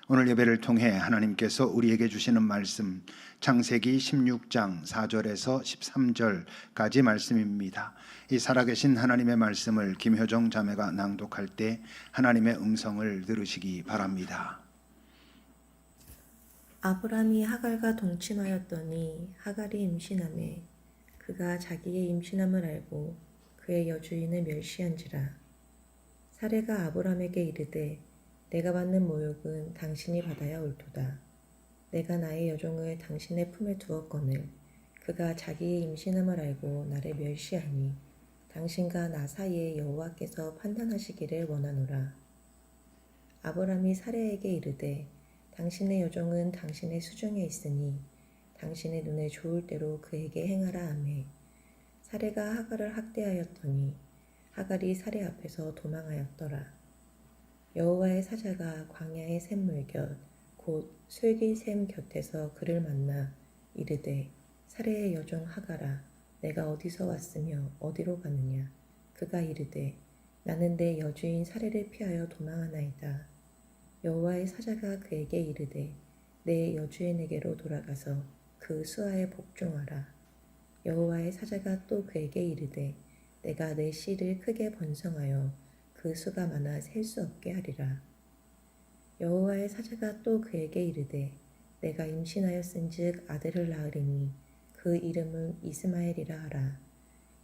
오늘 예배를 통해 하나님께서 우리에게 주시는 말씀 창세기 16장 4절에서 13절까지 말씀입니다. 이 살아계신 하나님의 말씀을 김효정 자매가 낭독할 때 하나님의 음성을 들으시기 바랍니다. 아브람이 하갈과 동침하였더니 하갈이 임신하매 그가 자기의 임신함을 알고 그의 여주인을 멸시한지라. 사레가 아브람에게 이르되 내가 받는 모욕은 당신이 받아야 옳도다. 내가 나의 여종을 당신의 품에 두었거늘 그가 자기의 임신함을 알고 나를 멸시하니 당신과 나 사이에 여호와께서 판단하시기를 원하노라. 아브람이 사레에게 이르되 당신의 여종은 당신의 수중에 있으니 당신의 눈에 좋을 대로 그에게 행하라 하매 사레가 하갈을 학대하였더니 하갈이 사레 앞에서 도망하였더라. 여호와의 사자가 광야의 샘물 곁 곧 슬기샘 곁에서 그를 만나 이르되 사레의 여종 하갈아 내가 어디서 왔으며 어디로 가느냐. 그가 이르되 나는 내 여주인 사레를 피하여 도망하나이다. 여호와의 사자가 그에게 이르되 내 여주인에게로 돌아가서 그 수하에 복종하라. 여호와의 사자가 또 그에게 이르되 내가 내 씨를 크게 번성하여 그 수가 많아 셀 수 없게 하리라. 여호와의 사자가 또 그에게 이르되 내가 임신하였은즉 아들을 낳으리니 그 이름을 이스마엘이라 하라.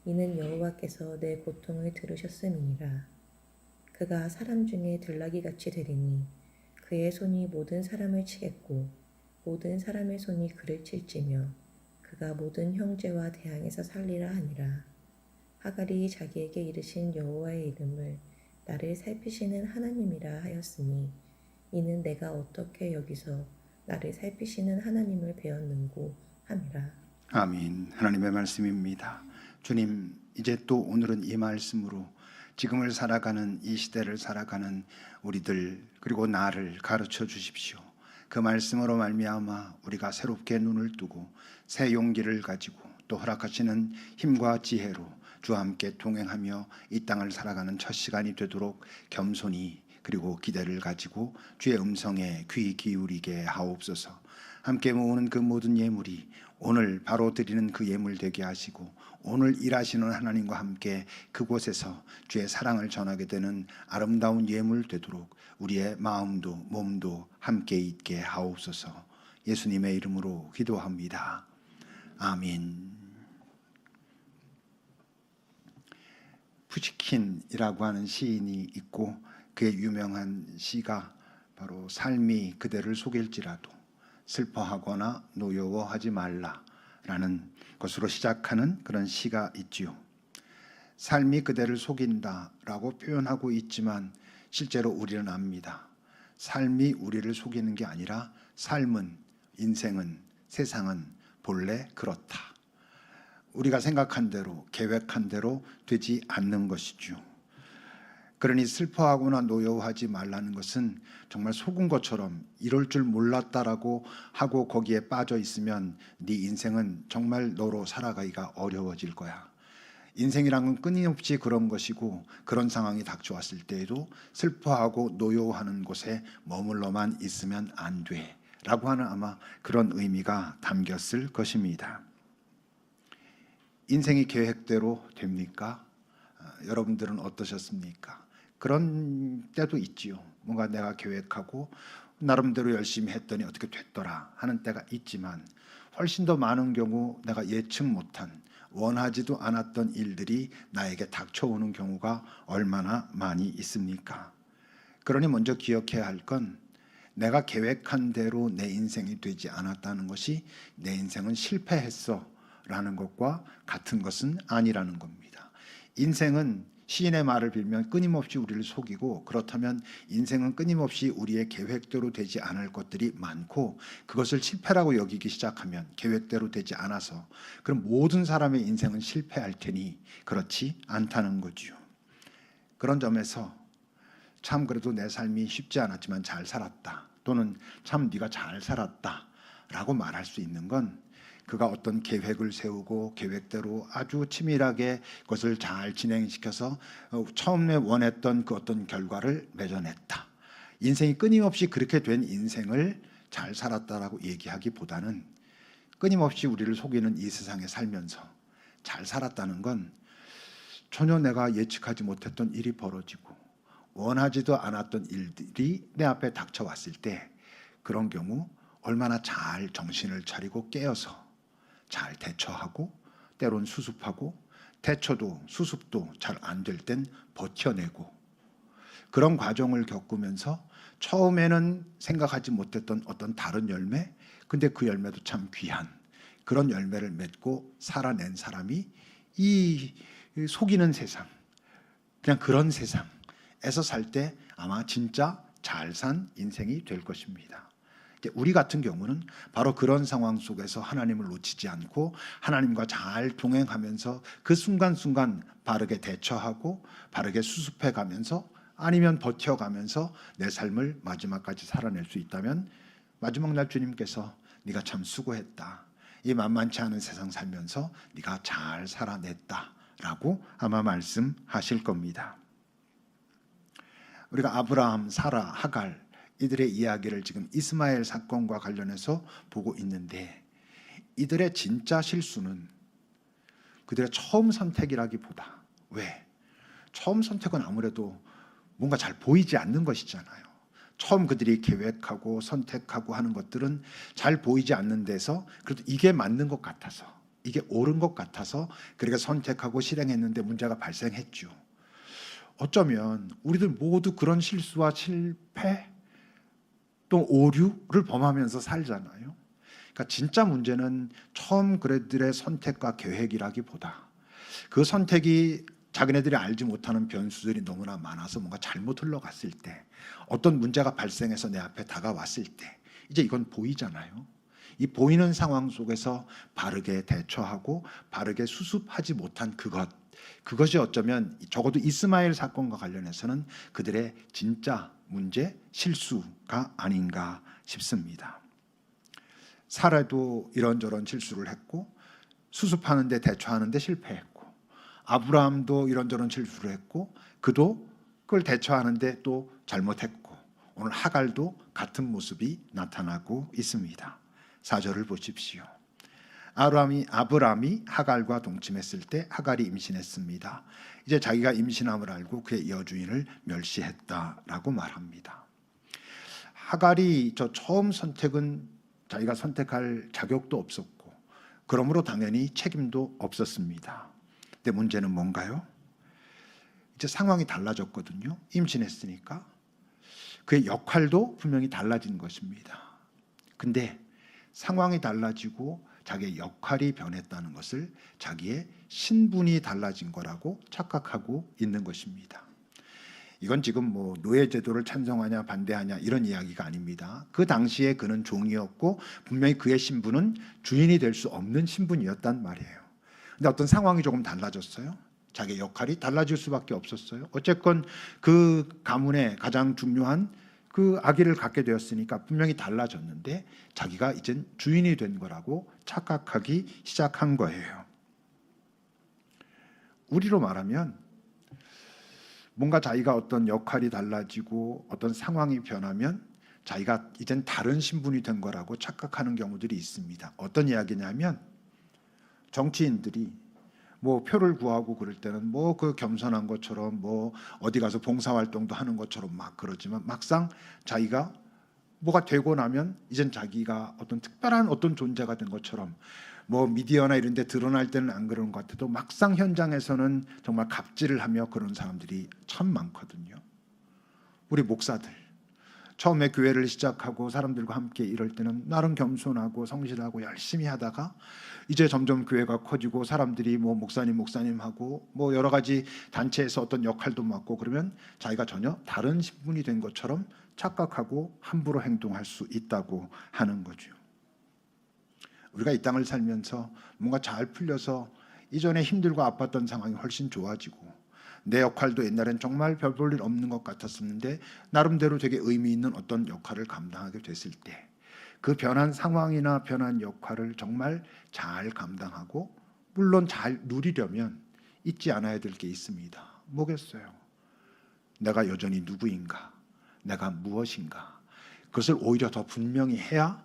이는 여호와께서 내 고통을 들으셨음이니라. 그가 사람 중에 들나귀같이 되리니 그의 손이 모든 사람을 치겠고 모든 사람의 손이 그를 칠지며 그가 모든 형제와 대항에서 살리라 하니라. 하갈이 자기에게 이르신 여호와의 이름을 나를 살피시는 하나님이라 하였으니 이는 내가 어떻게 여기서 나를 살피시는 하나님을 배웠는고 함이라. 아멘. 하나님의 말씀입니다. 주님, 이제 또 오늘은 이 말씀으로 지금을 살아가는 이 시대를 살아가는 우리들 그리고 나를 가르쳐 주십시오. 그 말씀으로 말미암아 우리가 새롭게 눈을 뜨고 새 용기를 가지고 또 허락하시는 힘과 지혜로 주와 함께 동행하며 이 땅을 살아가는 첫 시간이 되도록 겸손히 그리고 기대를 가지고 주의 음성에 귀 기울이게 하옵소서. 함께 모으는 그 모든 예물이 오늘 바로 드리는 그 예물 되게 하시고 오늘 일하시는 하나님과 함께 그곳에서 주의 사랑을 전하게 되는 아름다운 예물 되도록 우리의 마음도 몸도 함께 있게 하옵소서. 예수님의 이름으로 기도합니다. 아멘. 푸시킨이라고 하는 시인이 있고 그의 유명한 시가 바로 삶이 그대를 속일지라도 슬퍼하거나 노여워하지 말라라는 것으로 시작하는 그런 시가 있지요. 삶이 그대를 속인다라고 표현하고 있지만 실제로 우리는 압니다. 삶이 우리를 속이는 게 아니라 삶은, 인생은, 세상은 본래 그렇다. 우리가 생각한 대로 계획한 대로 되지 않는 것이죠. 그러니 슬퍼하거나 노여워하지 말라는 것은 정말 속은 것처럼 이럴 줄 몰랐다라고 하고 거기에 빠져 있으면 네 인생은 정말 너로 살아가기가 어려워질 거야. 인생이란 건 끊임없이 그런 것이고 그런 상황이 닥쳐왔을 때에도 슬퍼하고 노여워하는 곳에 머물러만 있으면 안 돼 라고 하는 아마 그런 의미가 담겼을 것입니다. 인생이 계획대로 됩니까? 여러분들은 어떠셨습니까? 그런 때도 있지요. 뭔가 내가 계획하고 나름대로 열심히 했더니 어떻게 됐더라 하는 때가 있지만 훨씬 더 많은 경우 내가 예측 못한 원하지도 않았던 일들이 나에게 닥쳐오는 경우가 얼마나 많이 있습니까? 그러니 먼저 기억해야 할 건 내가 계획한 대로 내 인생이 되지 않았다는 것이 내 인생은 실패했어 라는 것과 같은 것은 아니라는 겁니다. 인생은 시인의 말을 빌면 끊임없이 우리를 속이고 그렇다면 인생은 끊임없이 우리의 계획대로 되지 않을 것들이 많고 그것을 실패라고 여기기 시작하면 계획대로 되지 않아서 그럼 모든 사람의 인생은 실패할 테니 그렇지 않다는 거지요. 그런 점에서 참 그래도 내 삶이 쉽지 않았지만 잘 살았다 또는 참 네가 잘 살았다 라고 말할 수 있는 건 그가 어떤 계획을 세우고 계획대로 아주 치밀하게 그것을 잘 진행시켜서 처음에 원했던 그 어떤 결과를 맺어냈다. 인생이 끊임없이 그렇게 된 인생을 잘 살았다라고 얘기하기보다는 끊임없이 우리를 속이는 이 세상에 살면서 잘 살았다는 건 전혀 내가 예측하지 못했던 일이 벌어지고 원하지도 않았던 일들이 내 앞에 닥쳐왔을 때 그런 경우 얼마나 잘 정신을 차리고 깨어서 잘 대처하고 때론 수습하고 대처도 수습도 잘 안 될 땐 버텨내고 그런 과정을 겪으면서 처음에는 생각하지 못했던 어떤 다른 열매, 근데 그 열매도 참 귀한 그런 열매를 맺고 살아낸 사람이 이 속이는 세상, 그냥 그런 세상에서 살 때 아마 진짜 잘 산 인생이 될 것입니다. 우리 같은 경우는 바로 그런 상황 속에서 하나님을 놓치지 않고 하나님과 잘 동행하면서 그 순간순간 바르게 대처하고 바르게 수습해 가면서 아니면 버텨가면서 내 삶을 마지막까지 살아낼 수 있다면 마지막 날 주님께서 네가 참 수고했다. 이 만만치 않은 세상 살면서 네가 잘 살아냈다라고 아마 말씀하실 겁니다. 우리가 아브라함, 사라, 하갈 이들의 이야기를 지금 이스마엘 사건과 관련해서 보고 있는데 이들의 진짜 실수는 그들의 처음 선택이라기보다 왜? 처음 선택은 아무래도 뭔가 잘 보이지 않는 것이잖아요. 처음 그들이 계획하고 선택하고 하는 것들은 잘 보이지 않는 데서 그래도 이게 맞는 것 같아서 이게 옳은 것 같아서 그렇게 선택하고 실행했는데 문제가 발생했죠. 어쩌면 우리들 모두 그런 실수와 실패 또 오류를 범하면서 살잖아요. 그러니까 진짜 문제는 처음 그들의 선택과 계획이라기보다 그 선택이 자기네들이 알지 못하는 변수들이 너무나 많아서 뭔가 잘못 흘러갔을 때 어떤 문제가 발생해서 내 앞에 다가왔을 때 이제 이건 보이잖아요. 이 보이는 상황 속에서 바르게 대처하고 바르게 수습하지 못한 그것이 어쩌면 적어도 이스마엘 사건과 관련해서는 그들의 진짜 문제, 실수가 아닌가 싶습니다. 사라도 이런저런 실수를 했고 수습하는데 대처하는데 실패했고 아브라함도 이런저런 실수를 했고 그도 그걸 대처하는데 또 잘못했고 오늘 하갈도 같은 모습이 나타나고 있습니다. 4절을 보십시오. 아브라함이 하갈과 동침했을 때 하갈이 임신했습니다. 이제 자기가 임신함을 알고 그의 여주인을 멸시했다라고 말합니다. 하갈이 저 처음 선택은 자기가 선택할 자격도 없었고 그러므로 당연히 책임도 없었습니다. 근데 문제는 뭔가요? 이제 상황이 달라졌거든요. 임신했으니까 그의 역할도 분명히 달라진 것입니다. 근데 상황이 달라지고 자기의 역할이 변했다는 것을 자기의 신분이 달라진 거라고 착각하고 있는 것입니다. 이건 지금 뭐 노예제도를 찬성하냐 반대하냐 이런 이야기가 아닙니다. 그 당시에 그는 종이었고 분명히 그의 신분은 주인이 될 수 없는 신분이었단 말이에요. 근데 어떤 상황이 조금 달라졌어요. 자기의 역할이 달라질 수밖에 없었어요. 어쨌건 그 가문의 가장 중요한 그 아기를 갖게 되었으니까 분명히 달라졌는데 자기가 이젠 주인이 된 거라고 착각하기 시작한 거예요. 우리로 말하면 뭔가 자기가 어떤 역할이 달라지고 어떤 상황이 변하면 자기가 이젠 다른 신분이 된 거라고 착각하는 경우들이 있습니다. 어떤 이야기냐면 정치인들이 뭐 표를 구하고 그럴 때는 뭐 그 겸손한 것처럼 뭐 어디 가서 봉사활동도 하는 것처럼 막 그러지만 막상 자기가 뭐가 되고 나면 이젠 자기가 어떤 특별한 어떤 존재가 된 것처럼 뭐 미디어나 이런 데 드러날 때는 안 그런 것 같아도 막상 현장에서는 정말 갑질을 하며 그런 사람들이 참 많거든요. 우리 목사들 처음에 교회를 시작하고 사람들과 함께 이럴 때는 나름 겸손하고 성실하고 열심히 하다가 이제 점점 교회가 커지고 사람들이 뭐 목사님 하고 뭐 여러 가지 단체에서 어떤 역할도 맡고 그러면 자기가 전혀 다른 신분이 된 것처럼 착각하고 함부로 행동할 수 있다고 하는 거죠. 우리가 이 땅을 살면서 뭔가 잘 풀려서 이전에 힘들고 아팠던 상황이 훨씬 좋아지고 내 역할도 옛날엔 정말 별 볼 일 없는 것 같았었는데 나름대로 되게 의미 있는 어떤 역할을 감당하게 됐을 때 그 변한 상황이나 변한 역할을 정말 잘 감당하고 물론 잘 누리려면 잊지 않아야 될 게 있습니다. 뭐겠어요? 내가 여전히 누구인가? 내가 무엇인가. 그것을 오히려 더 분명히 해야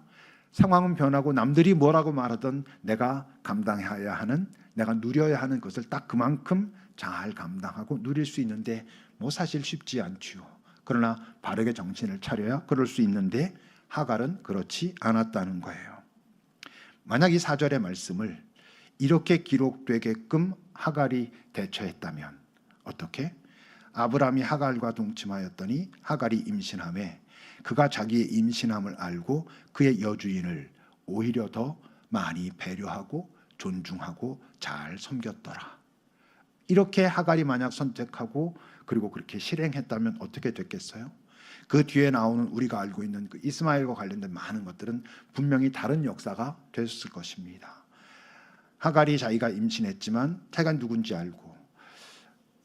상황은 변하고 남들이 뭐라고 말하든 내가 감당해야 하는, 내가 누려야 하는 것을 딱 그만큼 잘 감당하고 누릴 수 있는데 뭐 사실 쉽지 않죠. 그러나 바르게 정신을 차려야 그럴 수 있는데 하갈은 그렇지 않았다는 거예요. 만약 이 4절의 말씀을 이렇게 기록되게끔 하갈이 대처했다면 어떻게? 아브라함이 하갈과 동침하였더니 하갈이 임신하매 그가 자기의 임신함을 알고 그의 여주인을 오히려 더 많이 배려하고 존중하고 잘 섬겼더라. 이렇게 하갈이 만약 선택하고 그리고 그렇게 실행했다면 어떻게 됐겠어요? 그 뒤에 나오는 우리가 알고 있는 그 이스마엘과 관련된 많은 것들은 분명히 다른 역사가 됐을 것입니다. 하갈이 자기가 임신했지만 자기가 누군지 알고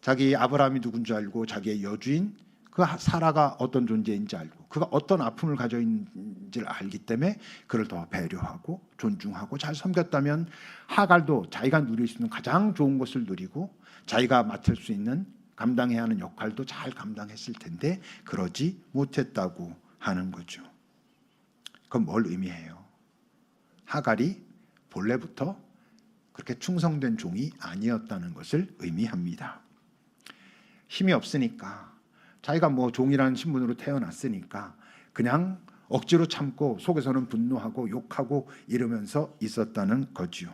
자기 아브라함이 누군지 알고 자기의 여주인 그 사라가 어떤 존재인지 알고 그가 어떤 아픔을 가져 있는지를 알기 때문에 그를 더 배려하고 존중하고 잘 섬겼다면 하갈도 자기가 누릴 수 있는 가장 좋은 것을 누리고 자기가 맡을 수 있는 감당해야 하는 역할도 잘 감당했을 텐데 그러지 못했다고 하는 거죠. 그건 뭘 의미해요? 하갈이 본래부터 그렇게 충성된 종이 아니었다는 것을 의미합니다. 힘이 없으니까 자기가 뭐 종이라는 신분으로 태어났으니까 그냥 억지로 참고 속에서는 분노하고 욕하고 이러면서 있었다는 거지요.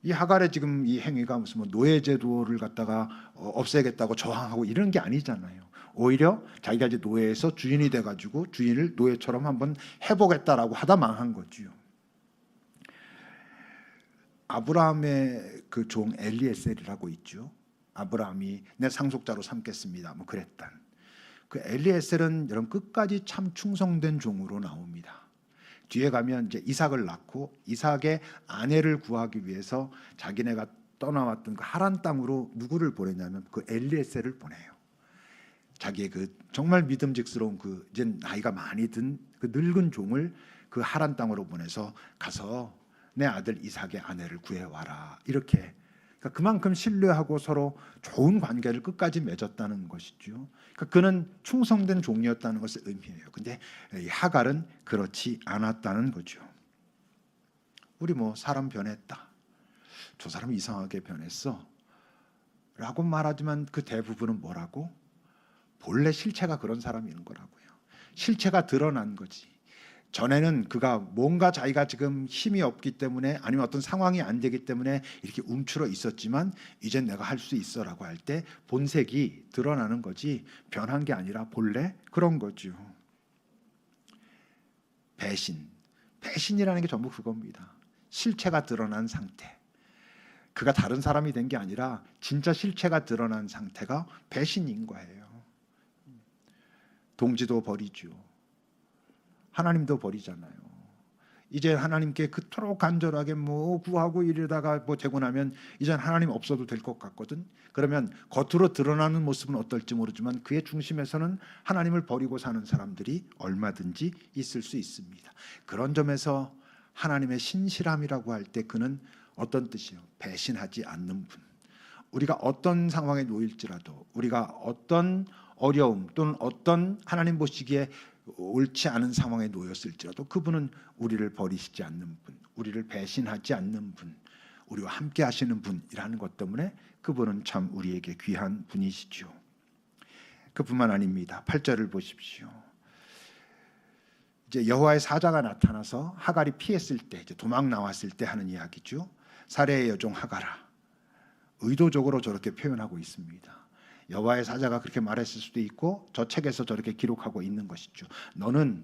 이 하갈의 지금 이 행위가 무슨 뭐 노예제도를 갖다가 없애겠다고 저항하고 이런 게 아니잖아요. 오히려 자기가 이제 노예에서 주인이 돼가지고 주인을 노예처럼 한번 해보겠다라고 하다 망한 거지요. 아브라함의 그 종 엘리에셀이라고 있죠. 아브라함이 내 상속자로 삼겠습니다. 뭐 그랬던 그 엘리에셀은 여러분 끝까지 참 충성된 종으로 나옵니다. 뒤에 가면 이제 이삭을 낳고 이삭의 아내를 구하기 위해서 자기네가 떠나왔던 그 하란 땅으로 누구를 보내냐면 그 엘리에셀을 보내요. 자기의 그 정말 믿음직스러운 그 이제 나이가 많이 든 그 늙은 종을 그 하란 땅으로 보내서 가서 내 아들 이삭의 아내를 구해와라. 이렇게 그러니까 그만큼 신뢰하고 서로 좋은 관계를 끝까지 맺었다는 것이죠. 그러니까 그는 충성된 종이었다는 것을 의미해요. 근데 이 하갈은 그렇지 않았다는 거죠. 우리 뭐 사람 변했다. 저 사람 이상하게 변했어. 라고 말하지만 그 대부분은 뭐라고? 본래 실체가 그런 사람인 거라고요. 실체가 드러난 거지. 전에는 그가 뭔가 자기가 지금 힘이 없기 때문에 아니면 어떤 상황이 안 되기 때문에 이렇게 움츠러 있었지만 이젠 내가 할 수 있어라고 할 때 본색이 드러나는 거지 변한 게 아니라 본래 그런 거죠. 배신이라는 게 전부 그겁니다. 실체가 드러난 상태. 그가 다른 사람이 된 게 아니라 진짜 실체가 드러난 상태가 배신인 거예요. 동지도 버리죠. 하나님도 버리잖아요. 이제 하나님께 그토록 간절하게 뭐 구하고 이러다가 뭐 되고 나면 이젠 하나님 없어도 될 것 같거든. 그러면 겉으로 드러나는 모습은 어떨지 모르지만 그의 중심에서는 하나님을 버리고 사는 사람들이 얼마든지 있을 수 있습니다. 그런 점에서 하나님의 신실함이라고 할 때 그는 어떤 뜻이에요? 배신하지 않는 분. 우리가 어떤 상황에 놓일지라도 우리가 어떤 어려움 또는 어떤 하나님 보시기에 옳지 않은 상황에 놓였을지라도 그분은 우리를 버리시지 않는 분, 우리를 배신하지 않는 분, 우리와 함께 하시는 분이라는 것 때문에 그분은 참 우리에게 귀한 분이시죠. 그뿐만 아닙니다. 8절을 보십시오. 이제 여호와의 사자가 나타나서 하갈이 피했을 때, 이제 도망 나왔을 때 하는 이야기죠. 사레의 여종 하갈아. 의도적으로 저렇게 표현하고 있습니다. 여호와의 사자가 그렇게 말했을 수도 있고 저 책에서 저렇게 기록하고 있는 것이죠. 너는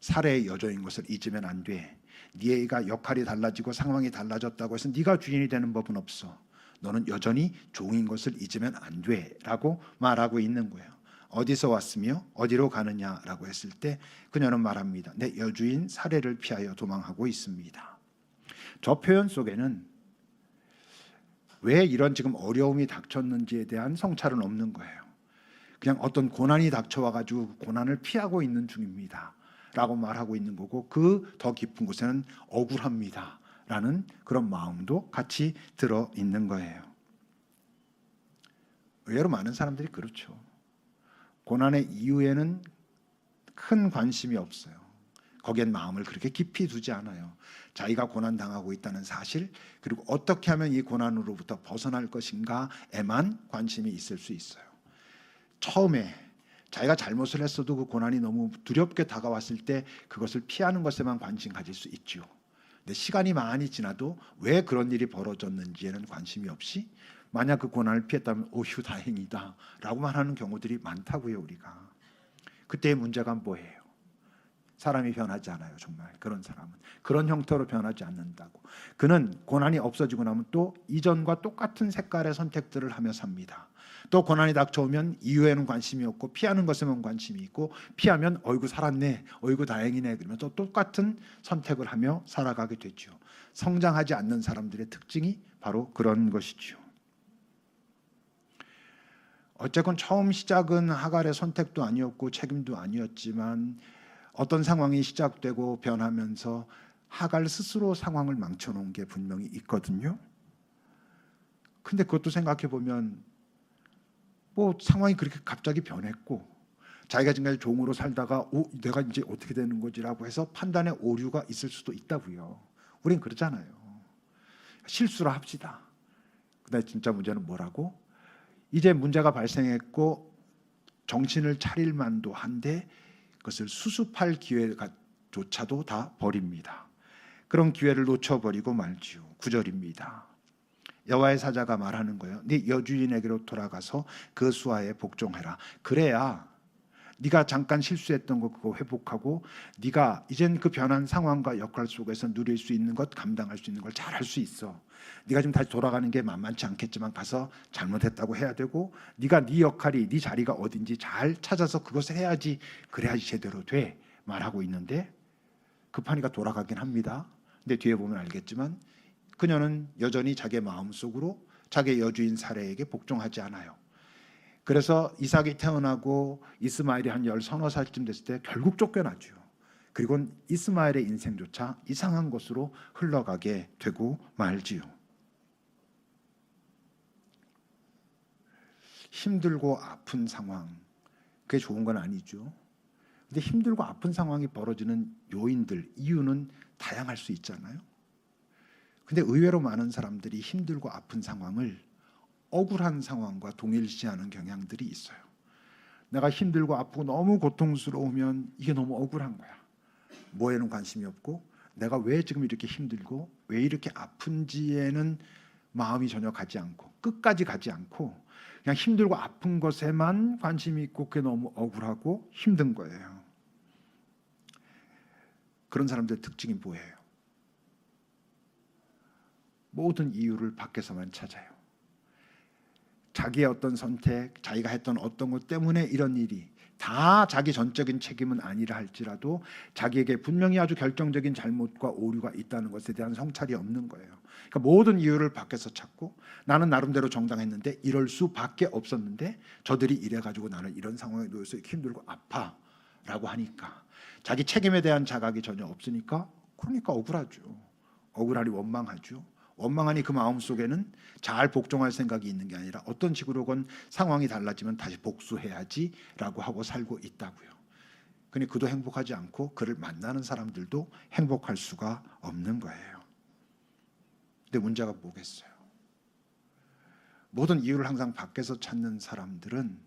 사레의 여종인 것을 잊으면 안 돼. 네가 역할이 달라지고 상황이 달라졌다고 해서 네가 주인이 되는 법은 없어. 너는 여전히 종인 것을 잊으면 안 돼라고 말하고 있는 거예요. 어디서 왔으며 어디로 가느냐라고 했을 때 그녀는 말합니다. 내 여주인 사레를 피하여 도망하고 있습니다. 저 표현 속에는 왜 이런 지금 어려움이 닥쳤는지에 대한 성찰은 없는 거예요. 그냥 어떤 고난이 닥쳐와가지고 고난을 피하고 있는 중입니다 라고 말하고 있는 거고 그 더 깊은 곳에는 억울합니다 라는 그런 마음도 같이 들어있는 거예요. 의외로 많은 사람들이 그렇죠. 고난의 이유에는 큰 관심이 없어요. 거기엔 마음을 그렇게 깊이 두지 않아요. 자기가 고난 당하고 있다는 사실, 그리고 어떻게 하면 이 고난으로부터 벗어날 것인가에만 관심이 있을 수 있어요. 처음에 자기가 잘못을 했어도 그 고난이 너무 두렵게 다가왔을 때 그것을 피하는 것에만 관심 가질 수 있죠. 근데 시간이 많이 지나도 왜 그런 일이 벌어졌는지에는 관심이 없이 만약 그 고난을 피했다면 오휴 다행이다 라고만 하는 경우들이 많다고요. 우리가 그때의 문제가 뭐예요? 사람이 변하지 않아요. 정말 그런 사람은 그런 형태로 변하지 않는다고. 그는 고난이 없어지고 나면 또 이전과 똑같은 색깔의 선택들을 하며 삽니다. 또 고난이 닥쳐오면 이유에는 관심이 없고 피하는 것에만 관심이 있고, 피하면 어이구 살았네, 어이구 다행이네, 그러면서 또 똑같은 선택을 하며 살아가게 되죠. 성장하지 않는 사람들의 특징이 바로 그런 것이죠. 어쨌건 처음 시작은 하갈의 선택도 아니었고 책임도 아니었지만 어떤 상황이 시작되고 변하면서 하갈 스스로 상황을 망쳐놓은 게 분명히 있거든요. 근데 그것도 생각해 보면 뭐 상황이 그렇게 갑자기 변했고 자기가 지금까지 종으로 살다가 내가 이제 어떻게 되는 거지라고 해서 판단에 오류가 있을 수도 있다고요. 우린 그러잖아요. 실수를 합시다. 근데 진짜 문제는 뭐라고? 이제 문제가 발생했고 정신을 차릴 만도 한데 그것을 수습할 기회조차도 다 버립니다. 그런 기회를 놓쳐버리고 말지요. 9절입니다. 여호와의 사자가 말하는 거예요. 네 여주인에게로 돌아가서 그 수하에 복종해라. 그래야 네가 잠깐 실수했던 거 그거 회복하고 네가 이젠 그 변한 상황과 역할 속에서 누릴 수 있는 것, 감당할 수 있는 걸 잘 할 수 있어. 네가 지금 다시 돌아가는 게 만만치 않겠지만 가서 잘못했다고 해야 되고, 네가 네 역할이 네 자리가 어딘지 잘 찾아서 그것을 해야지. 그래야지 제대로 돼 말하고 있는데 급하니까 돌아가긴 합니다. 근데 뒤에 보면 알겠지만 그녀는 여전히 자기의 마음속으로 자기의 여주인 사레에게 복종하지 않아요. 그래서 이삭이 태어나고 이스마엘이 한 10서너 살쯤 됐을 때 결국 쫓겨나죠. 그리고 이스마엘의 인생조차 이상한 것으로 흘러가게 되고 말지요. 힘들고 아픈 상황, 그게 좋은 건 아니죠. 근데 힘들고 아픈 상황이 벌어지는 요인들, 이유는 다양할 수 있잖아요. 근데 의외로 많은 사람들이 힘들고 아픈 상황을 억울한 상황과 동일시하는 경향들이 있어요. 내가 힘들고 아프고 너무 고통스러우면 이게 너무 억울한 거야. 뭐에는 관심이 없고 내가 왜 지금 이렇게 힘들고 왜 이렇게 아픈지에는 마음이 전혀 가지 않고 끝까지 가지 않고 그냥 힘들고 아픈 것에만 관심이 있고 그게 너무 억울하고 힘든 거예요. 그런 사람들의 특징이 뭐예요? 모든 이유를 밖에서만 찾아요. 자기의 어떤 선택, 자기가 했던 어떤 것 때문에 이런 일이, 다 자기 전적인 책임은 아니라 할지라도 자기에게 분명히 아주 결정적인 잘못과 오류가 있다는 것에 대한 성찰이 없는 거예요. 그러니까 모든 이유를 밖에서 찾고 나는 나름대로 정당했는데 이럴 수밖에 없었는데 저들이 이래가지고 나는 이런 상황에 놓여서 힘들고 아파라고 하니까 자기 책임에 대한 자각이 전혀 없으니까 그러니까 억울하죠. 억울하니 원망하죠. 원망하니 그 마음속에는 잘 복종할 생각이 있는 게 아니라 어떤 식으로건 상황이 달라지면 다시 복수해야지라고 하고 살고 있다고요. 그러니 그도 행복하지 않고 그를 만나는 사람들도 행복할 수가 없는 거예요. 근데 문제가 뭐겠어요? 모든 이유를 항상 밖에서 찾는 사람들은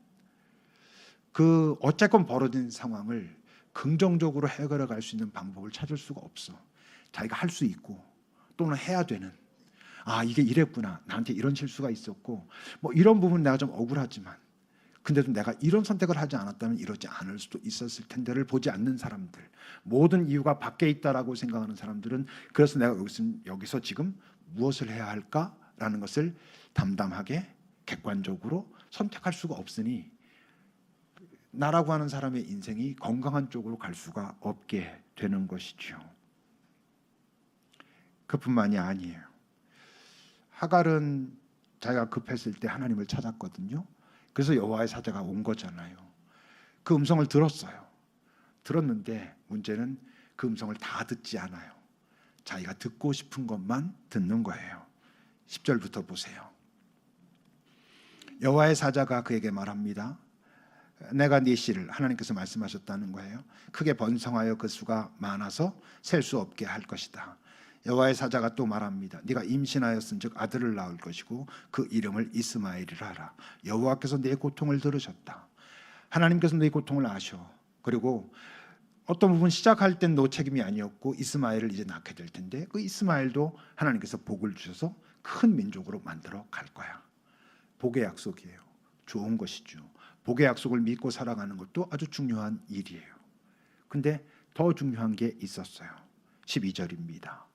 그 어쨌건 벌어진 상황을 긍정적으로 해결해 갈 수 있는 방법을 찾을 수가 없어. 자기가 할 수 있고 또는 해야 되는, 이게 이랬구나, 나한테 이런 실수가 있었고 뭐 이런 부분 내가 좀 억울하지만 근데도 내가 이런 선택을 하지 않았다면 이러지 않을 수도 있었을 텐데를 보지 않는 사람들, 모든 이유가 밖에 있다라고 생각하는 사람들은 그래서 내가 여기서 지금 무엇을 해야 할까라는 것을 담담하게 객관적으로 선택할 수가 없으니 나라고 하는 사람의 인생이 건강한 쪽으로 갈 수가 없게 되는 것이죠. 그뿐만이 아니에요. 하갈은 자기가 급했을 때 하나님을 찾았거든요. 그래서 여호와의 사자가 온 거잖아요. 그 음성을 들었어요. 들었는데 문제는 그 음성을 다 듣지 않아요. 자기가 듣고 싶은 것만 듣는 거예요. 10절부터 보세요. 여호와의 사자가 그에게 말합니다. 내가 네 씨를 하나님께서 말씀하셨다는 거예요. 크게 번성하여 그 수가 많아서 셀 수 없게 할 것이다. 여호와의 사자가 또 말합니다. 네가 임신하였은즉 아들을 낳을 것이고 그 이름을 이스마엘이라 하라. 여호와께서 네 고통을 들으셨다. 하나님께서 네 고통을 아셔. 그리고 어떤 부분 시작할 땐 너 책임이 아니었고 이스마엘을 이제 낳게 될 텐데 그 이스마엘도 하나님께서 복을 주셔서 큰 민족으로 만들어 갈 거야. 복의 약속이에요. 좋은 것이죠. 복의 약속을 믿고 살아가는 것도 아주 중요한 일이에요. 근데 더 중요한 게 있었어요. 12절입니다.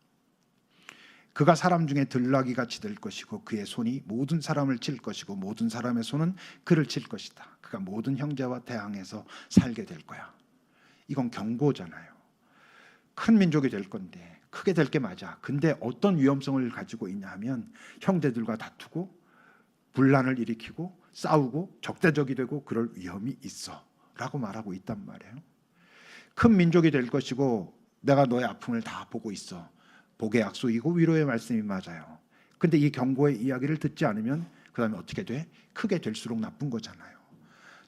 그가 사람 중에 들나귀 같이 될 것이고 그의 손이 모든 사람을 칠 것이고 모든 사람의 손은 그를 칠 것이다. 그가 모든 형제와 대항해서 살게 될 거야. 이건 경고잖아요. 큰 민족이 될 건데 크게 될 게 맞아. 근데 어떤 위험성을 가지고 있냐 하면 형제들과 다투고 분란을 일으키고 싸우고 적대적이 되고 그럴 위험이 있어 라고 말하고 있단 말이에요. 큰 민족이 될 것이고 내가 너의 아픔을 다 보고 있어. 복의 약속이고 위로의 말씀이 맞아요. 근데 이 경고의 이야기를 듣지 않으면 그 다음에 어떻게 돼? 크게 될수록 나쁜 거잖아요.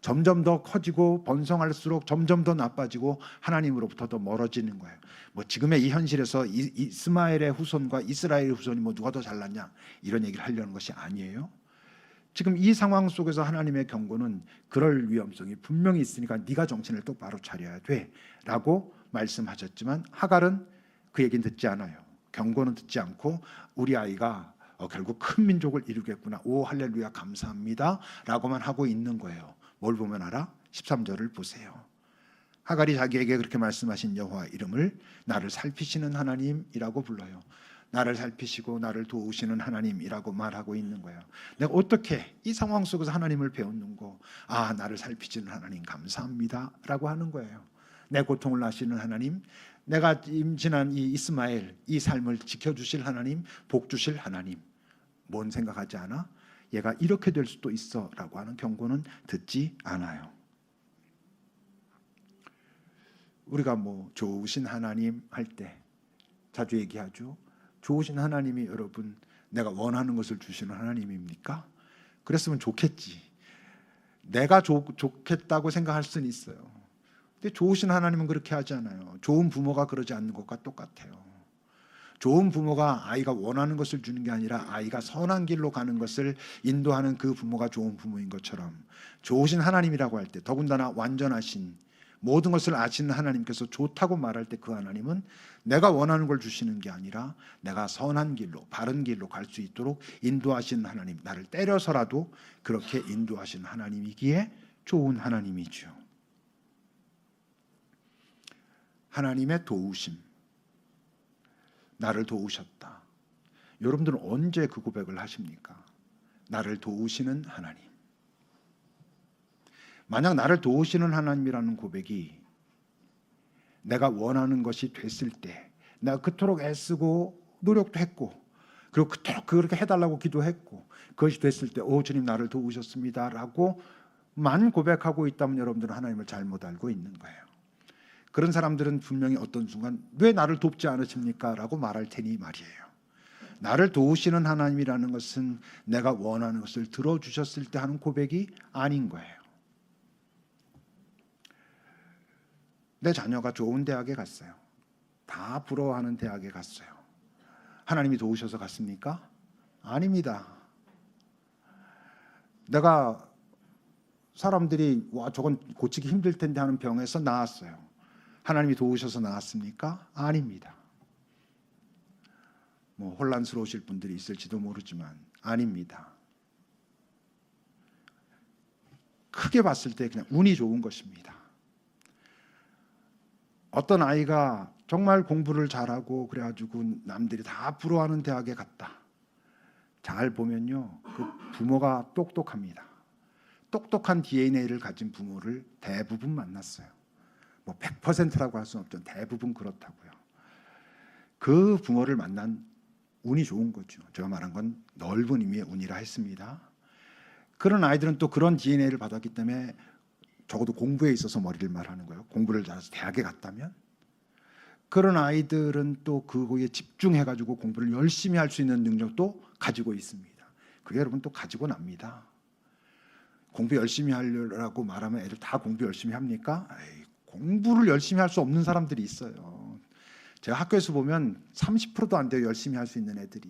점점 더 커지고 번성할수록 점점 더 나빠지고 하나님으로부터 더 멀어지는 거예요. 뭐 지금의 이 현실에서 이스마엘의 후손과 이스라엘의 후손이 뭐 누가 더 잘났냐 이런 얘기를 하려는 것이 아니에요. 지금 이 상황 속에서 하나님의 경고는 그럴 위험성이 분명히 있으니까 네가 정신을 똑바로 차려야 돼라고 말씀하셨지만 하갈은 그 얘기는 듣지 않아요. 경고는 듣지 않고 우리 아이가 결국 큰 민족을 이루겠구나. 오 할렐루야 감사합니다 라고만 하고 있는 거예요. 뭘 보면 알아? 13절을 보세요. 하갈이 자기에게 그렇게 말씀하신 여호와 이름을 나를 살피시는 하나님이라고 불러요. 나를 살피시고 나를 도우시는 하나님이라고 말하고 있는 거예요. 내가 어떻게 이 상황 속에서 하나님을 배웠는고 아 나를 살피시는 하나님 감사합니다 라고 하는 거예요. 내 고통을 아시는 하나님, 내가 임신한 이 이스마엘 이 삶을 지켜주실 하나님, 복 주실 하나님. 뭔 생각하지 않아? 얘가 이렇게 될 수도 있어 라고 하는 경고는 듣지 않아요. 우리가 뭐 좋으신 하나님 할 때 자주 얘기하죠. 좋으신 하나님이 여러분 내가 원하는 것을 주시는 하나님입니까? 그랬으면 좋겠지. 내가 좋겠다고 생각할 수는 있어요. 근데 좋으신 하나님은 그렇게 하지 않아요. 좋은 부모가 그러지 않는 것과 똑같아요. 좋은 부모가 아이가 원하는 것을 주는 게 아니라 아이가 선한 길로 가는 것을 인도하는 그 부모가 좋은 부모인 것처럼 좋으신 하나님이라고 할 때 더군다나 완전하신 모든 것을 아시는 하나님께서 좋다고 말할 때 그 하나님은 내가 원하는 걸 주시는 게 아니라 내가 선한 길로 바른 길로 갈 수 있도록 인도하시는 하나님, 나를 때려서라도 그렇게 인도하시는 하나님이기에 좋은 하나님이죠. 하나님의 도우심, 나를 도우셨다. 여러분들은 언제 그 고백을 하십니까? 나를 도우시는 하나님. 만약 나를 도우시는 하나님이라는 고백이 내가 원하는 것이 됐을 때 내가 그토록 애쓰고 노력도 했고 그리고 그토록 그렇게 해달라고 기도했고 그것이 됐을 때 오 주님 나를 도우셨습니다 라고만 고백하고 있다면 여러분들은 하나님을 잘못 알고 있는 거예요. 그런 사람들은 분명히 어떤 순간 왜 나를 돕지 않으십니까? 라고 말할 테니 말이에요. 나를 도우시는 하나님이라는 것은 내가 원하는 것을 들어주셨을 때 하는 고백이 아닌 거예요. 내 자녀가 좋은 대학에 갔어요. 다 부러워하는 대학에 갔어요. 하나님이 도우셔서 갔습니까? 아닙니다. 내가 사람들이 와 저건 고치기 힘들 텐데 하는 병에서 나았어요. 하나님이 도우셔서 나았습니까? 아닙니다. 뭐 혼란스러우실 분들이 있을지도 모르지만 아닙니다. 크게 봤을 때 그냥 운이 좋은 것입니다. 어떤 아이가 정말 공부를 잘하고 그래가지고 남들이 다 부러워하는 대학에 갔다. 잘 보면요, 그 부모가 똑똑합니다. 똑똑한 DNA를 가진 부모를 대부분 만났어요. 뭐 100%라고 할 수는 없죠. 대부분 그렇다고요. 그 부모를 만난 운이 좋은 거죠. 제가 말한 건 넓은 의미의 운이라 했습니다. 그런 아이들은 또 그런 DNA를 받았기 때문에 적어도 공부에 있어서 머리를 말하는 거예요. 공부를 잘해서 대학에 갔다면 그런 아이들은 또 그거에 집중해가지고 공부를 열심히 할 수 있는 능력도 가지고 있습니다. 그게 여러분 또 가지고 납니다. 공부 열심히 하려고 말하면 애들 다 공부 열심히 합니까? 에이, 공부를 열심히 할 수 없는 사람들이 있어요. 제가 학교에서 보면 30%도 안 돼요. 열심히 할 수 있는 애들이.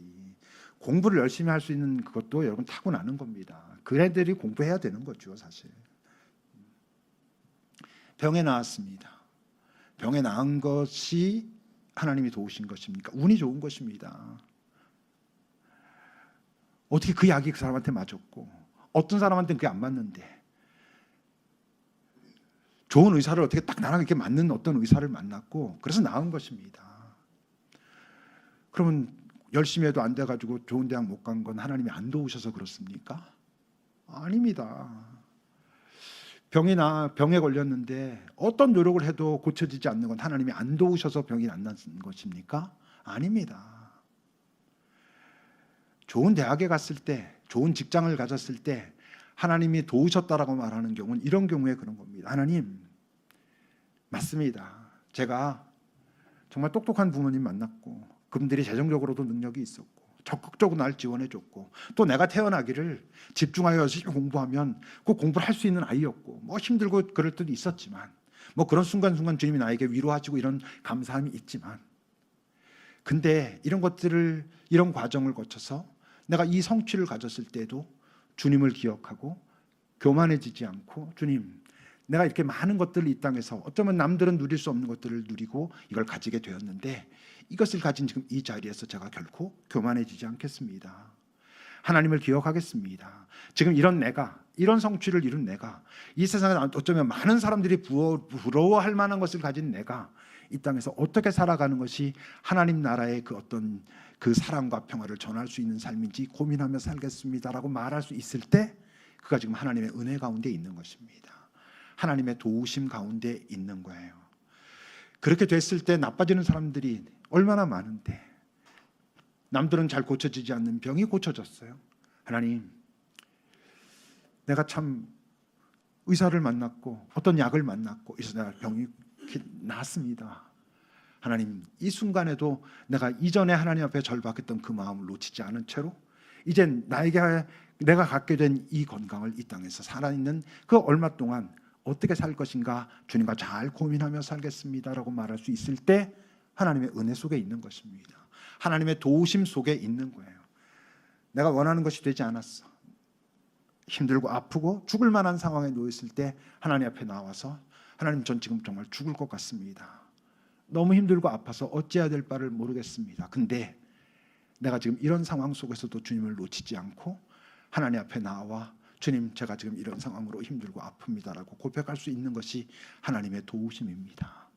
공부를 열심히 할 수 있는 그것도 여러분 타고나는 겁니다. 그 애들이 공부해야 되는 거죠, 사실. 병에 나았습니다. 병에 나은 것이 하나님이 도우신 것입니까? 운이 좋은 것입니다. 어떻게 그 약이 그 사람한테 맞았고 어떤 사람한테는 그게 안 맞는데 좋은 의사를 어떻게 딱 나랑 이렇게 맞는 어떤 의사를 만났고 그래서 나은 것입니다. 그러면 열심히 해도 안 돼가지고 좋은 대학 못 간 건 하나님이 안 도우셔서 그렇습니까? 아닙니다. 병에 걸렸는데 어떤 노력을 해도 고쳐지지 않는 건 하나님이 안 도우셔서 병이 안 난 것입니까? 아닙니다. 좋은 대학에 갔을 때, 좋은 직장을 가졌을 때 하나님이 도우셨다라고 말하는 경우는 이런 경우에 그런 겁니다. 하나님, 맞습니다. 제가 정말 똑똑한 부모님 만났고 그분들이 재정적으로도 능력이 있었고 적극적으로 날 지원해줬고 또 내가 태어나기를 집중하여 열심히 공부하면 그 공부를 할 수 있는 아이였고 뭐 힘들고 그럴 때도 있었지만 뭐 그런 순간순간 주님이 나에게 위로하시고 이런 감사함이 있지만 근데 이런 것들을 이런 과정을 거쳐서 내가 이 성취를 가졌을 때도 주님을 기억하고 교만해지지 않고 주님 내가 이렇게 많은 것들을 이 땅에서 어쩌면 남들은 누릴 수 없는 것들을 누리고 이걸 가지게 되었는데 이것을 가진 지금 이 자리에서 제가 결코 교만해지지 않겠습니다. 하나님을 기억하겠습니다. 지금 이런 내가 이런 성취를 이룬 내가 이 세상에 어쩌면 많은 사람들이 부러워할 만한 것을 가진 내가 이 땅에서 어떻게 살아가는 것이 하나님 나라의 그 어떤 그 사랑과 평화를 전할 수 있는 삶인지 고민하며 살겠습니다라고 말할 수 있을 때 그가 지금 하나님의 은혜 가운데 있는 것입니다. 하나님의 도우심 가운데 있는 거예요. 그렇게 됐을 때 나빠지는 사람들이 얼마나 많은데 남들은 잘 고쳐지지 않는 병이 고쳐졌어요. 하나님, 내가 참 의사를 만났고 어떤 약을 만났고 이래서 내가 병이 나았습니다. 하나님, 이 순간에도 내가 이전에 하나님 앞에 절박했던 그 마음을 놓치지 않은 채로 이젠 내가 갖게 된 이 건강을 이 땅에서 살아있는 그 얼마 동안 어떻게 살 것인가 주님과 잘 고민하며 살겠습니다라고 말할 수 있을 때 하나님의 은혜 속에 있는 것입니다. 하나님의 도우심 속에 있는 거예요. 내가 원하는 것이 되지 않았어. 힘들고 아프고 죽을 만한 상황에 놓였을 때 하나님 앞에 나와서 하나님, 전 지금 정말 죽을 것 같습니다. 너무 힘들고 아파서 어찌해야 될 바를 모르겠습니다. 근데 내가 지금 이런 상황 속에서도 주님을 놓치지 않고 하나님 앞에 나와 주님, 제가 지금 이런 상황으로 힘들고 아픕니다라고 고백할 수 있는 것이 하나님의 도우심입니다.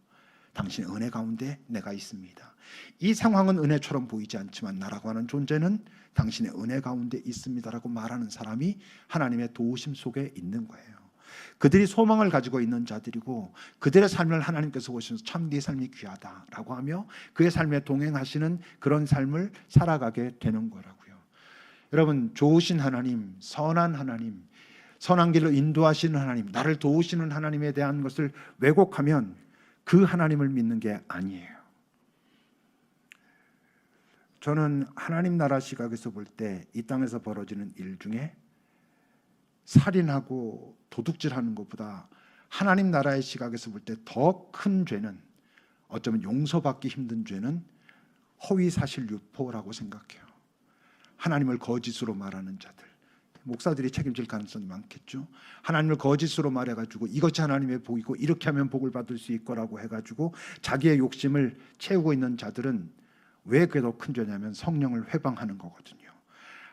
당신의 은혜 가운데 내가 있습니다. 이 상황은 은혜처럼 보이지 않지만 나라고 하는 존재는 당신의 은혜 가운데 있습니다라고 말하는 사람이 하나님의 도우심 속에 있는 거예요. 그들이 소망을 가지고 있는 자들이고 그들의 삶을 하나님께서 보시면서 참 네 삶이 귀하다라고 하며 그의 삶에 동행하시는 그런 삶을 살아가게 되는 거라고요. 여러분, 좋으신 하나님, 선한 하나님, 선한 길로 인도하시는 하나님, 나를 도우시는 하나님에 대한 것을 왜곡하면 그 하나님을 믿는 게 아니에요. 저는 하나님 나라 시각에서 볼 때 이 땅에서 벌어지는 일 중에 살인하고 도둑질하는 것보다 하나님 나라의 시각에서 볼 때 더 큰 죄는, 어쩌면 용서받기 힘든 죄는 허위사실 유포라고 생각해요. 하나님을 거짓으로 말하는 자들, 목사들이 책임질 가능성이 많겠죠. 하나님을 거짓으로 말해가지고 이것이 하나님의 복이고 이렇게 하면 복을 받을 수 있거라고 해가지고 자기의 욕심을 채우고 있는 자들은 왜 그게 더 큰 죄냐면 성령을 회방하는 거거든요.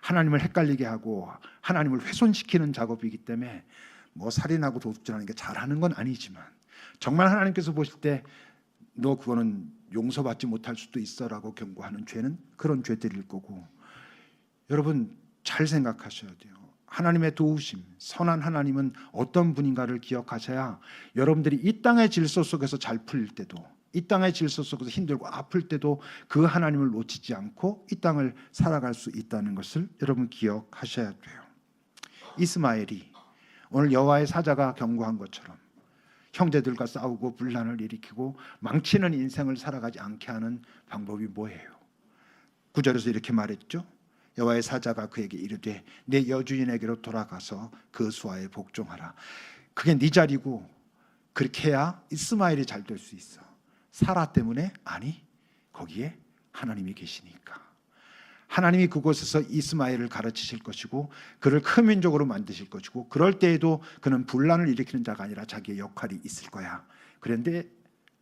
하나님을 헷갈리게 하고 하나님을 훼손시키는 작업이기 때문에 뭐 살인하고 도둑질하는 게 잘하는 건 아니지만 정말 하나님께서 보실 때 너 그거는 용서받지 못할 수도 있어라고 경고하는 죄는 그런 죄들일 거고, 여러분 잘 생각하셔야 돼요. 하나님의 도우심, 선한 하나님은 어떤 분인가를 기억하셔야 여러분들이 이 땅의 질서 속에서 잘 풀릴 때도, 이 땅의 질서 속에서 힘들고 아플 때도 그 하나님을 놓치지 않고 이 땅을 살아갈 수 있다는 것을 여러분 기억하셔야 돼요. 이스마엘이 오늘 여호와의 사자가 경고한 것처럼 형제들과 싸우고 분란을 일으키고 망치는 인생을 살아가지 않게 하는 방법이 뭐예요? 9절에서 이렇게 말했죠. 여호와의 사자가 그에게 이르되 내 여주인에게로 돌아가서 그 수하에 복종하라. 그게 네 자리고 그렇게 해야 이스마엘이 잘 될 수 있어. 사라 때문에? 아니, 거기에 하나님이 계시니까. 하나님이 그곳에서 이스마엘을 가르치실 것이고 그를 큰 민족으로 만드실 것이고 그럴 때에도 그는 분란을 일으키는 자가 아니라 자기의 역할이 있을 거야. 그런데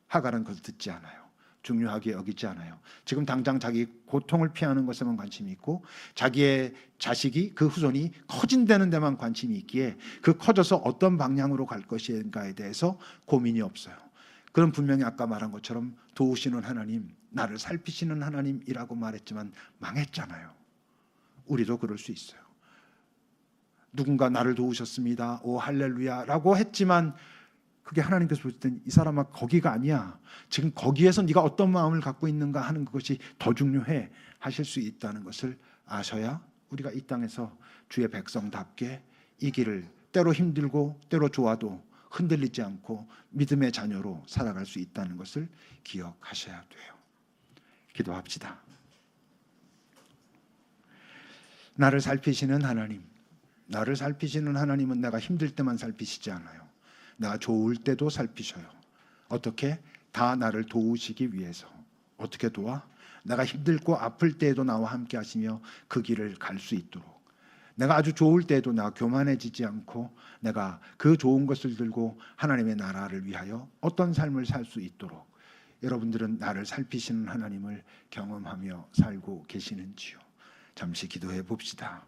하갈은 그것을 듣지 않아요. 중요하게 여기지 않아요. 지금 당장 자기 고통을 피하는 것에만 관심이 있고 자기의 자식이 그 후손이 커진다는 데만 관심이 있기에 그 커져서 어떤 방향으로 갈 것인가에 대해서 고민이 없어요. 그럼 분명히 아까 말한 것처럼 도우시는 하나님, 나를 살피시는 하나님이라고 말했지만 망했잖아요. 우리도 그럴 수 있어요. 누군가 나를 도우셨습니다. 오 할렐루야라고 했지만 그게 하나님께서 보실 땐 이 사람아 거기가 아니야. 지금 거기에서 네가 어떤 마음을 갖고 있는가 하는 것이 더 중요해 하실 수 있다는 것을 아셔야 우리가 이 땅에서 주의 백성답게 이 길을 때로 힘들고 때로 좋아도 흔들리지 않고 믿음의 자녀로 살아갈 수 있다는 것을 기억하셔야 돼요. 기도합시다. 나를 살피시는 하나님, 나를 살피시는 하나님은 내가 힘들 때만 살피시지 않아요. 내가 좋을 때도 살피셔요. 어떻게? 다 나를 도우시기 위해서. 어떻게 도와? 내가 힘들고 아플 때에도 나와 함께 하시며 그 길을 갈 수 있도록. 내가 아주 좋을 때에도 내가 교만해지지 않고 내가 그 좋은 것을 들고 하나님의 나라를 위하여 어떤 삶을 살 수 있도록 여러분들은 나를 살피시는 하나님을 경험하며 살고 계시는지요? 잠시 기도해 봅시다.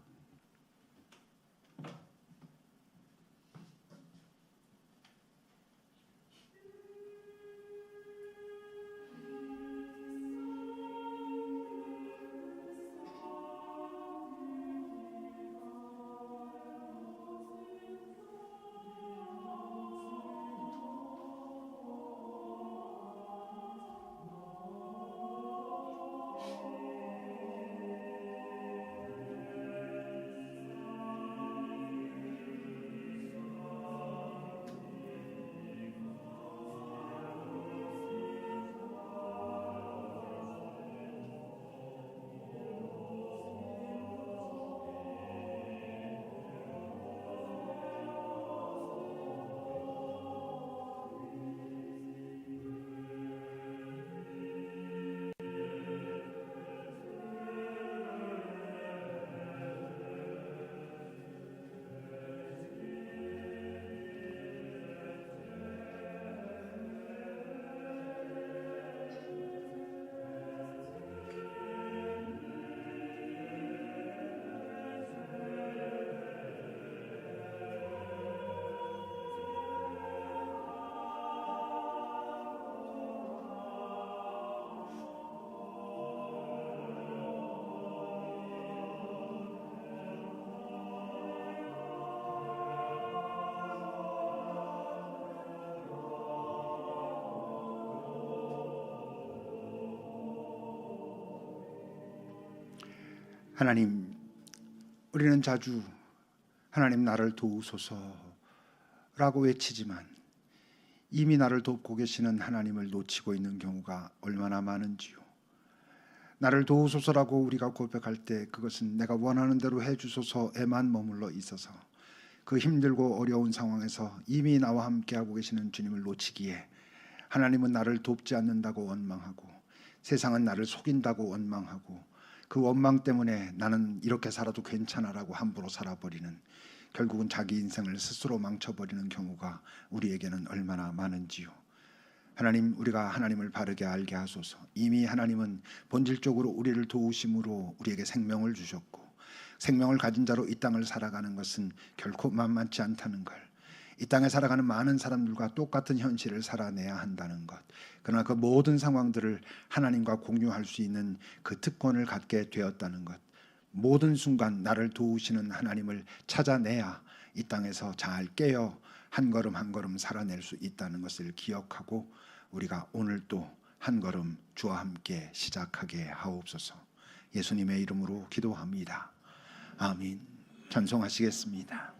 하나님, 우리는 자주 하나님 나를 도우소서라고 외치지만 이미 나를 돕고 계시는 하나님을 놓치고 있는 경우가 얼마나 많은지요. 나를 도우소서라고 우리가 고백할 때 그것은 내가 원하는 대로 해주소서에만 머물러 있어서 그 힘들고 어려운 상황에서 이미 나와 함께하고 계시는 주님을 놓치기에 하나님은 나를 돕지 않는다고 원망하고 세상은 나를 속인다고 원망하고 그 원망 때문에 나는 이렇게 살아도 괜찮아라고 함부로 살아버리는, 결국은 자기 인생을 스스로 망쳐버리는 경우가 우리에게는 얼마나 많은지요. 하나님, 우리가 하나님을 바르게 알게 하소서. 이미 하나님은 본질적으로 우리를 도우심으로 우리에게 생명을 주셨고 생명을 가진 자로 이 땅을 살아가는 것은 결코 만만치 않다는 걸, 이 땅에 살아가는 많은 사람들과 똑같은 현실을 살아내야 한다는 것, 그러나 그 모든 상황들을 하나님과 공유할 수 있는 그 특권을 갖게 되었다는 것, 모든 순간 나를 도우시는 하나님을 찾아내야 이 땅에서 잘 깨어 한 걸음 한 걸음 살아낼 수 있다는 것을 기억하고 우리가 오늘 또 한 걸음 주와 함께 시작하게 하옵소서. 예수님의 이름으로 기도합니다. 아멘. 찬송하시겠습니다.